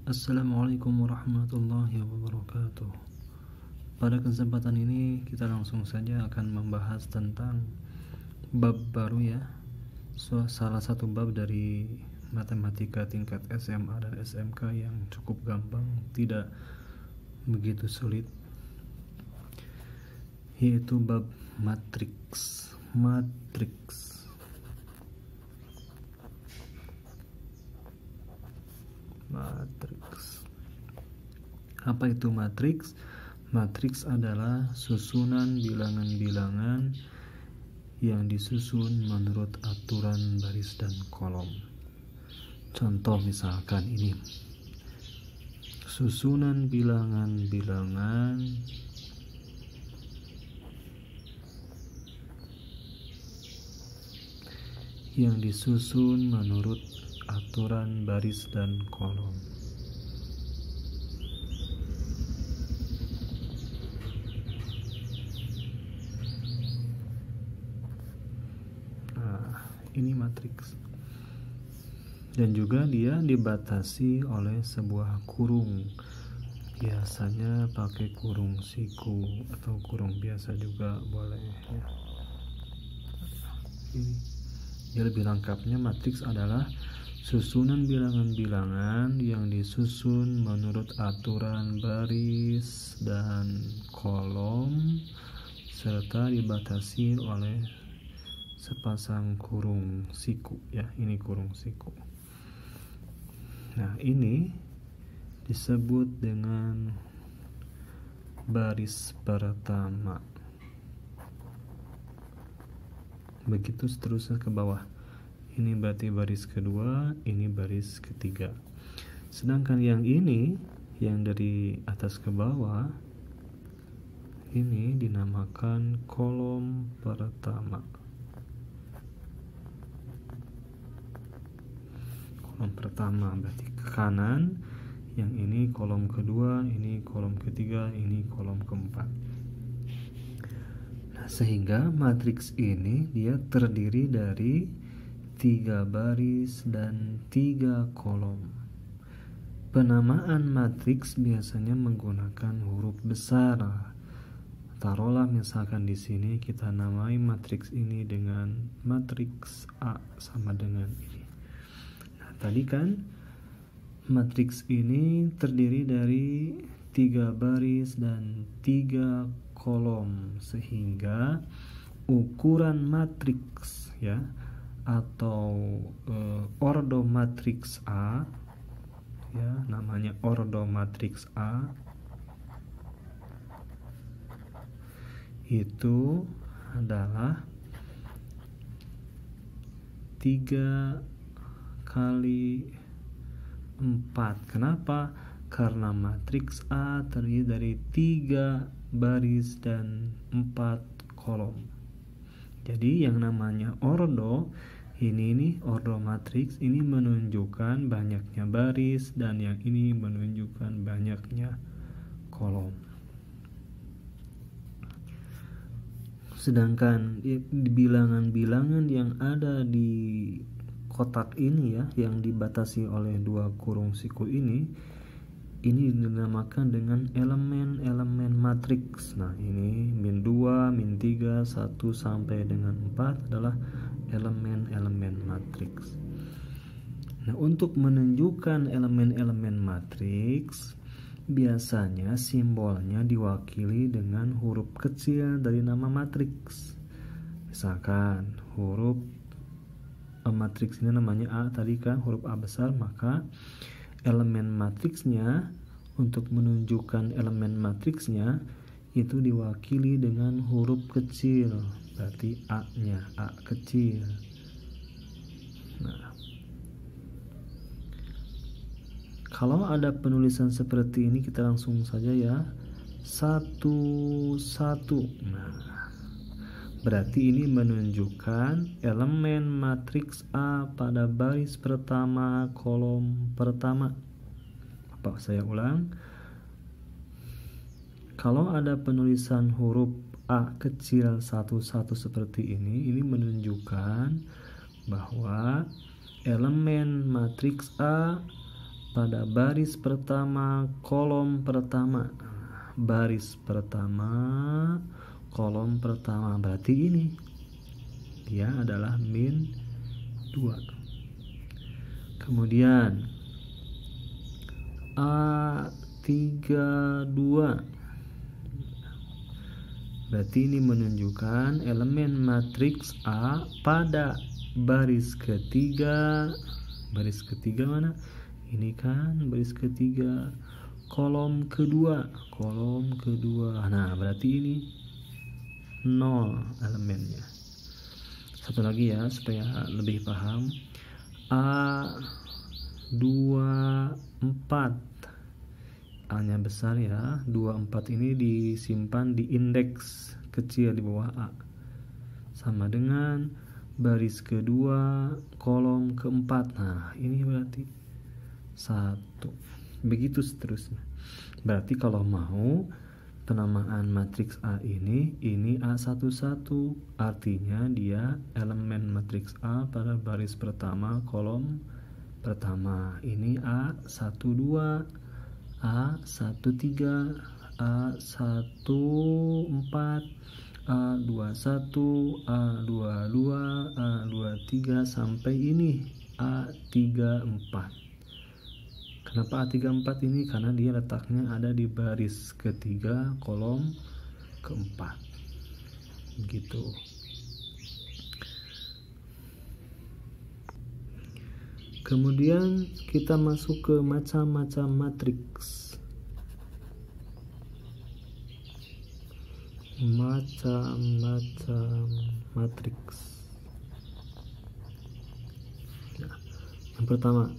Assalamualaikum warahmatullahi wabarakatuh. Pada kesempatan ini kita langsung saja akan membahas tentang bab baru ya, salah satu bab dari matematika tingkat SMA dan SMK yang cukup gampang, tidak begitu sulit, yaitu bab matriks. Apa itu matriks? Matriks adalah susunan bilangan-bilangan yang disusun menurut aturan baris dan kolom. Contoh misalkan ini, susunan bilangan-bilangan yang disusun menurut aturan baris dan kolom. Ini matriks, dan juga dia dibatasi oleh sebuah kurung, biasanya pakai kurung siku atau kurung biasa juga boleh ya. Ini dia lebih lengkapnya, matriks adalah susunan bilangan-bilangan yang disusun menurut aturan baris dan kolom serta dibatasi oleh sepasang kurung siku ya. Ini kurung siku. Nah, ini disebut dengan baris pertama. Begitu seterusnya ke bawah. Ini berarti baris kedua, ini baris ketiga. Sedangkan yang ini, yang dari atas ke bawah, ini dinamakan kolom pertama. Kolom pertama berarti ke kanan, yang ini kolom kedua, ini kolom ketiga, ini kolom keempat. Nah, sehingga matriks ini dia terdiri dari 3 baris dan 3 kolom. Penamaan matriks biasanya menggunakan huruf besar. Taruhlah misalkan di sini kita namai matriks ini dengan matriks A sama dengan ini. Tadi kan matriks ini terdiri dari 3 baris dan 3 kolom, sehingga ukuran matriks ya atau ordo matriks A ya, namanya ordo matriks A, itu adalah 3 kali 4. Kenapa? Karena matriks A terdiri dari 3 baris dan 4 kolom. Jadi yang namanya ordo ini nih, ordo matriks ini menunjukkan banyaknya baris, dan yang ini menunjukkan banyaknya kolom. Sedangkan bilangan-bilangan yang ada di kotak ini ya, yang dibatasi oleh 2 kurung siku ini dinamakan dengan elemen-elemen matriks. Nah, ini min 2, min 3, 1 sampai dengan 4 adalah elemen-elemen matriks. Nah, untuk menunjukkan elemen-elemen matriks, biasanya simbolnya diwakili dengan huruf kecil dari nama matriks. Misalkan huruf matriks ini namanya A tadi kan, huruf A besar, maka elemen matriksnya, untuk menunjukkan elemen matriksnya itu diwakili dengan huruf kecil, berarti A-nya, A kecil. Nah, kalau ada penulisan seperti ini, kita langsung saja ya, 1, 1. Nah, berarti ini menunjukkan elemen matriks A pada baris pertama, kolom pertama. Saya ulang. Kalau ada penulisan huruf A kecil 1, 1 seperti ini menunjukkan bahwa elemen matriks A pada baris pertama kolom pertama. Baris pertama kolom pertama, berarti ini dia adalah min 2. Kemudian A32, berarti ini menunjukkan elemen matriks A pada baris ketiga. Baris ketiga mana? Ini kan baris ketiga kolom kedua. Nah, berarti ini 0 elemennya. Satu lagi ya supaya lebih paham. A24, A-nya besar ya. 24 ini disimpan di indeks kecil di bawah A. Sama dengan baris kedua kolom keempat. Nah, ini berarti 1. Begitu seterusnya. Berarti kalau mau penamaan matriks A ini A11, artinya dia elemen matriks A pada baris pertama kolom pertama. Ini A12, A13, A14, A21, A22, A23 sampai ini A34. Kenapa A34 ini? Karena dia letaknya ada di baris ketiga kolom keempat. Begitu. Kemudian kita masuk ke macam-macam matriks. Macam-macam matriks. Nah, yang pertama,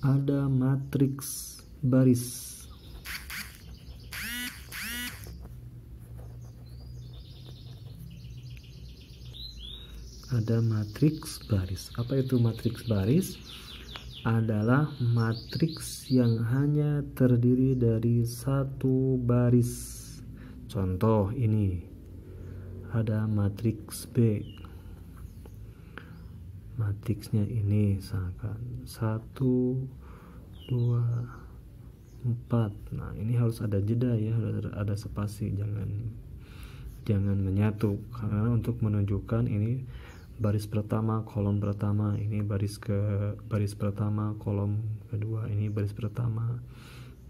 ada matriks baris. Ada matriks baris. Apa itu matriks baris? Adalah matriks yang hanya terdiri dari satu baris. Contoh ini. Ada matriks B. Matriksnya ini misalkan 1, 2, 4. Nah, ini harus ada jeda ya, harus ada spasi, jangan menyatu, karena untuk menunjukkan ini baris pertama kolom pertama, ini baris pertama kolom kedua, ini baris pertama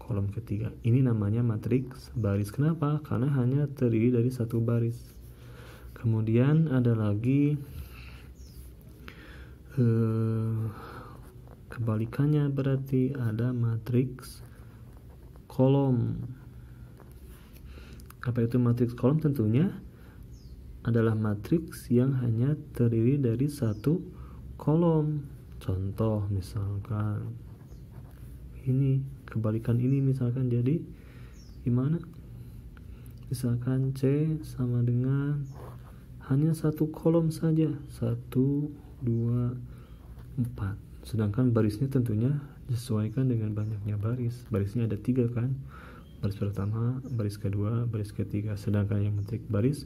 kolom ketiga. Ini namanya matriks baris. Kenapa? Karena hanya terdiri dari satu baris. Kemudian ada lagi kebalikannya, berarti ada matriks kolom. Apa itu matriks kolom? Tentunya adalah matriks yang hanya terdiri dari satu kolom. Contoh misalkan ini, kebalikan ini misalkan jadi gimana? Misalkan C sama dengan hanya satu kolom saja, 1, 2, 4. Sedangkan barisnya tentunya disesuaikan dengan banyaknya baris. Barisnya ada 3 kan? Baris pertama, baris kedua, baris ketiga. Sedangkan yang matriks baris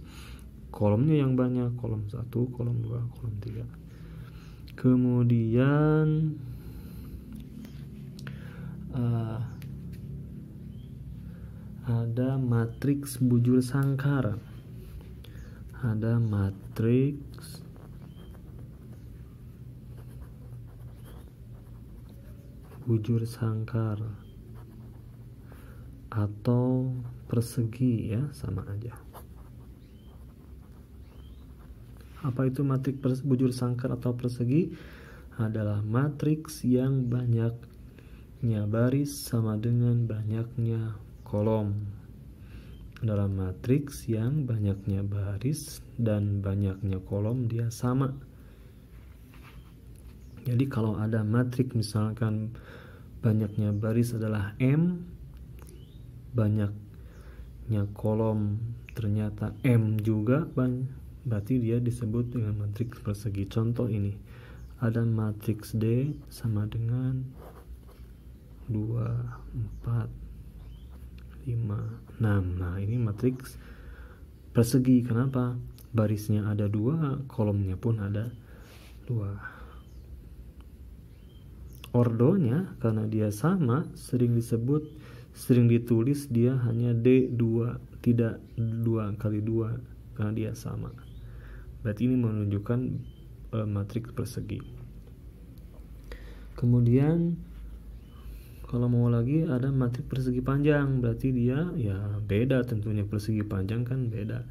kolomnya yang banyak, kolom 1, kolom 2, kolom 3. Kemudian ada matriks bujur sangkar. Ada matriks bujur sangkar atau persegi ya, sama aja. Apa itu matriks bujur sangkar atau persegi? Adalah matriks yang banyaknya baris sama dengan banyaknya kolom. Dalam matriks yang banyaknya baris dan banyaknya kolom dia sama. Jadi kalau ada matriks misalkan banyaknya baris adalah M, banyaknya kolom ternyata M juga, berarti dia disebut dengan matriks persegi. Contoh ini, ada matriks D sama dengan 2, 4, 5, 6. Nah, ini matriks persegi. Kenapa? Barisnya ada 2, kolomnya pun ada Ordonya karena dia sama sering ditulis dia hanya D2, tidak 2 kali 2 karena dia sama. Berarti ini menunjukkan matriks persegi. Kemudian kalau mau lagi ada matriks persegi panjang, berarti dia ya beda tentunya. Persegi panjang kan beda.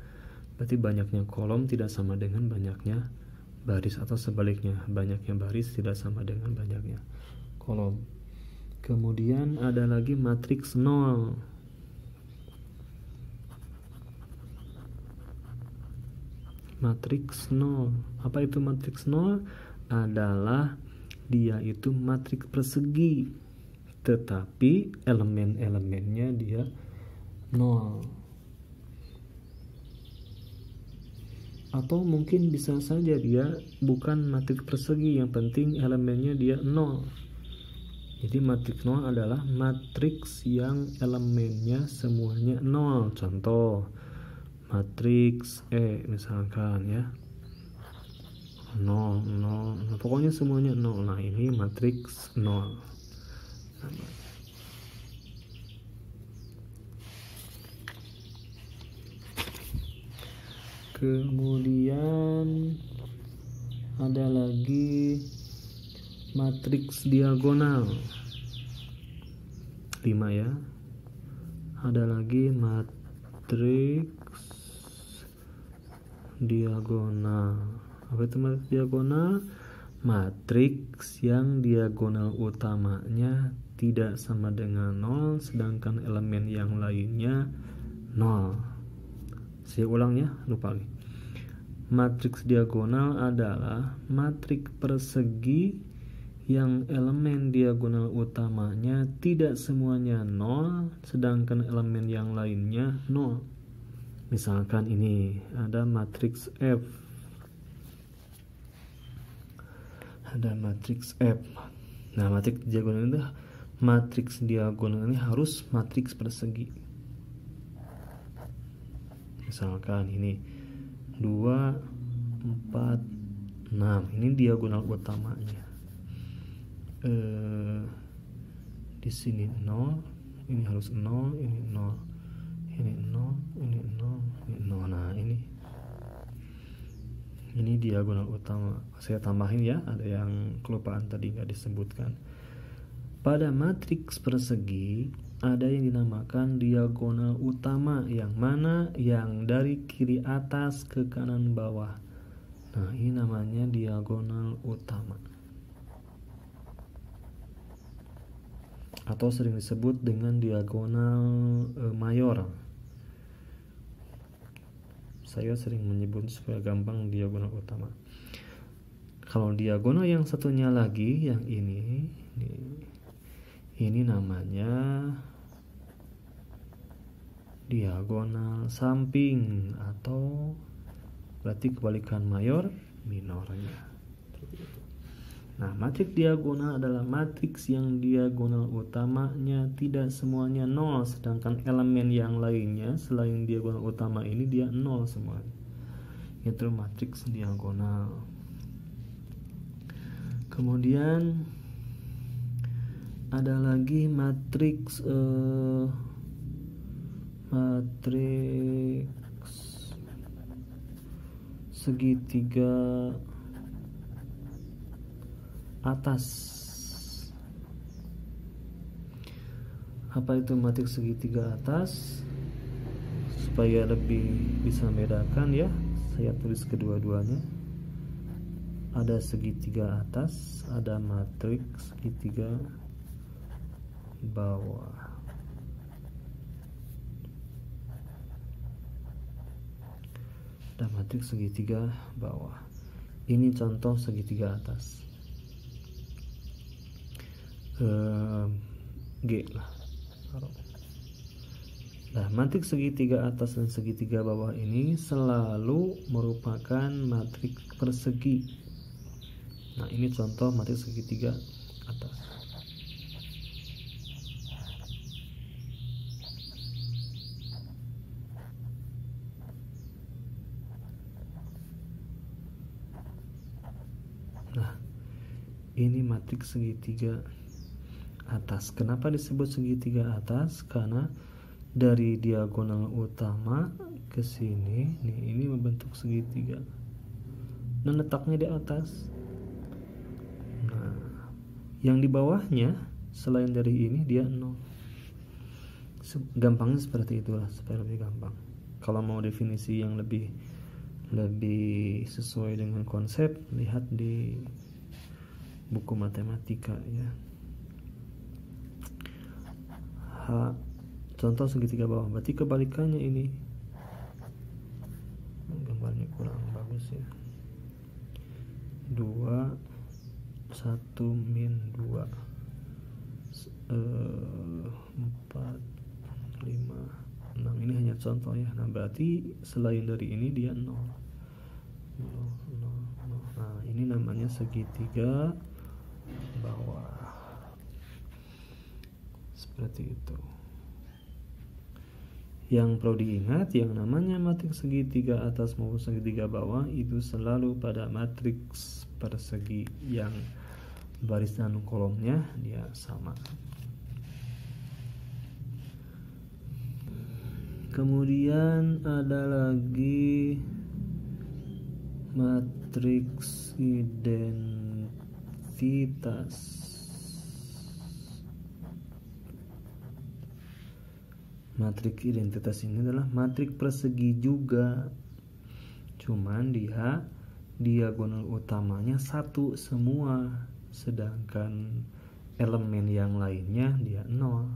Berarti banyaknya kolom tidak sama dengan banyaknya baris, atau sebaliknya, banyaknya baris tidak sama dengan banyaknya kolom. Kemudian ada lagi matriks 0. Matriks 0. Apa itu matriks 0? Adalah dia itu matriks persegi, tetapi elemen-elemennya dia 0. Atau mungkin bisa saja dia bukan matriks persegi, yang penting elemennya dia 0. Jadi matriks 0 adalah matriks yang elemennya semuanya 0. Contoh matriks E misalkan ya, 0, 0, pokoknya semuanya 0. Nah ini matriks 0. Kemudian ada lagi matriks diagonal 5 ya. Ada lagi matriks diagonal. Apa itu matriks diagonal? Matriks yang diagonal utamanya tidak sama dengan 0, sedangkan elemen yang lainnya 0. Saya ulang ya, lupa lagi. Matriks diagonal adalah matriks persegi yang elemen diagonal utamanya tidak semuanya 0, sedangkan elemen yang lainnya 0. Misalkan ini ada matriks F. Ada matriks F. Nah, matriks diagonal ini harus matriks persegi. Misalkan ini 2, 4, 6. Ini diagonal utamanya. Di sini 0, ini harus 0, ini 0, ini 0, ini 0, ini 0. Nah ini diagonal utama. Saya tambahin ya, ada yang kelupaan tadi nggak disebutkan. Pada matriks persegi ada yang dinamakan diagonal utama, yang mana yang dari kiri atas ke kanan bawah. Nah ini namanya diagonal utama, atau sering disebut dengan diagonal mayor. Saya sering menyebut supaya gampang diagonal utama. Kalau diagonal yang satunya lagi, yang ini namanya diagonal samping, atau berarti kebalikan mayor minornya. Nah, matriks diagonal adalah matriks yang diagonal utamanya tidak semuanya 0, sedangkan elemen yang lainnya selain diagonal utama ini dia 0 semuanya. Itu matriks diagonal. Kemudian ada lagi matriks segitiga atas. Apa itu matriks segitiga atas? Supaya lebih bisa membedakan ya, saya tulis kedua-duanya. Ada segitiga atas, ada matriks segitiga bawah. Ada matriks segitiga bawah. Ini contoh segitiga atas. G lah. Nah, matriks segitiga atas dan segitiga bawah ini selalu merupakan matriks persegi. Nah, ini contoh matriks segitiga atas. ini matriks segitiga atas. Kenapa disebut segitiga atas? Karena dari diagonal utama ke sini nih, ini membentuk segitiga dan letaknya di atas. Nah, yang di bawahnya selain dari ini dia 0. Gampangnya seperti itulah supaya lebih gampang. Kalau mau definisi yang lebih sesuai dengan konsep, lihat di buku matematika ya. Contoh segitiga bawah, berarti kebalikannya ini. Gambarnya kurang bagus ya. 2 1 min 2 4 5 6. Ini hanya contoh ya. Nah, berarti selain dari ini dia 0. Nah, ini namanya segitiga bawah. Seperti itu. Yang perlu diingat, yang namanya matriks segitiga atas maupun segitiga bawah itu selalu pada matriks persegi yang baris dan kolomnya dia sama. Kemudian ada lagi matriks identitas. Matriks identitas ini adalah matriks persegi juga, cuman dia diagonal utamanya 1 semua, sedangkan elemen yang lainnya dia 0.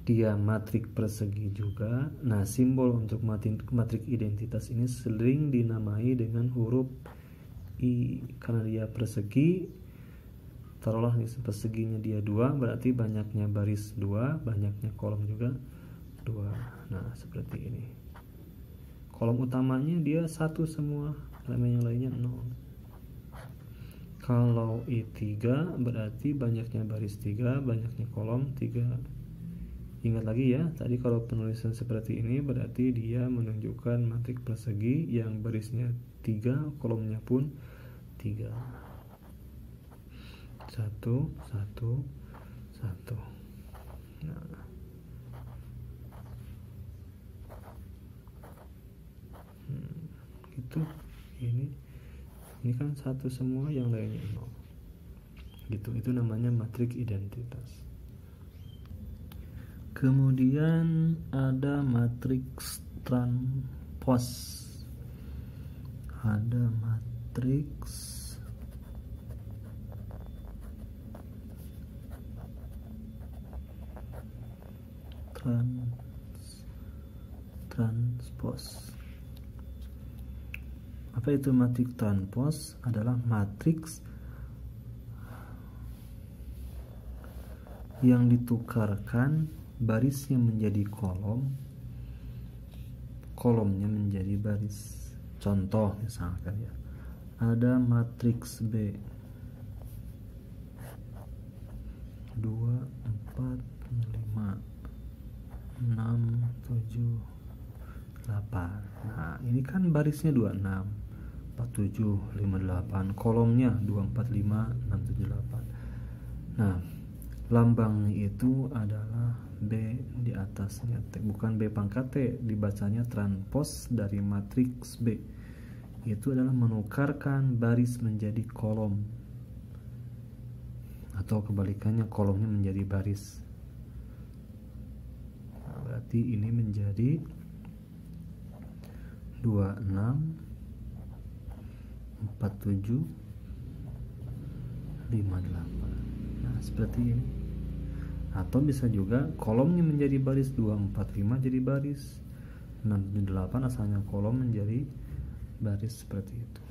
Dia matriks persegi juga. Nah, simbol untuk matriks identitas ini sering dinamai dengan huruf I karena dia persegi. Taruhlah perseginya dia 2, berarti banyaknya baris 2, banyaknya kolom juga 2. Nah, seperti ini. Kolom utamanya dia 1 semua, elemen yang lainnya 0. Kalau I3 berarti banyaknya baris 3, banyaknya kolom 3. Ingat lagi ya, tadi kalau penulisan seperti ini berarti dia menunjukkan matriks persegi yang barisnya 3, kolomnya pun 3. 1 1 1. Nah, gitu. Ini kan 1 semua, yang lainnya 0. Gitu, itu namanya matriks identitas. Kemudian ada matriks transpos. Ada matriks transpos. Apa itu matriks transpos? Adalah matriks yang ditukarkan barisnya menjadi kolom, kolomnya menjadi baris. Contoh misalkan ya, ada matriks B 2 4 5 6 7 8. Nah, ini kan barisnya 26 47 58, kolomnya 2 4 5 6 7 8. Nah, lambangnya itu adalah B di atasnya T, bukan B pangkat T, dibacanya transpos dari matriks B. Itu adalah menukarkan baris menjadi kolom, atau kebalikannya kolomnya menjadi baris. Nah, berarti ini menjadi 26 47 58. Nah, seperti ini. Atau bisa juga kolomnya menjadi baris, 245 jadi baris, 678 asalnya kolom menjadi baris, seperti itu.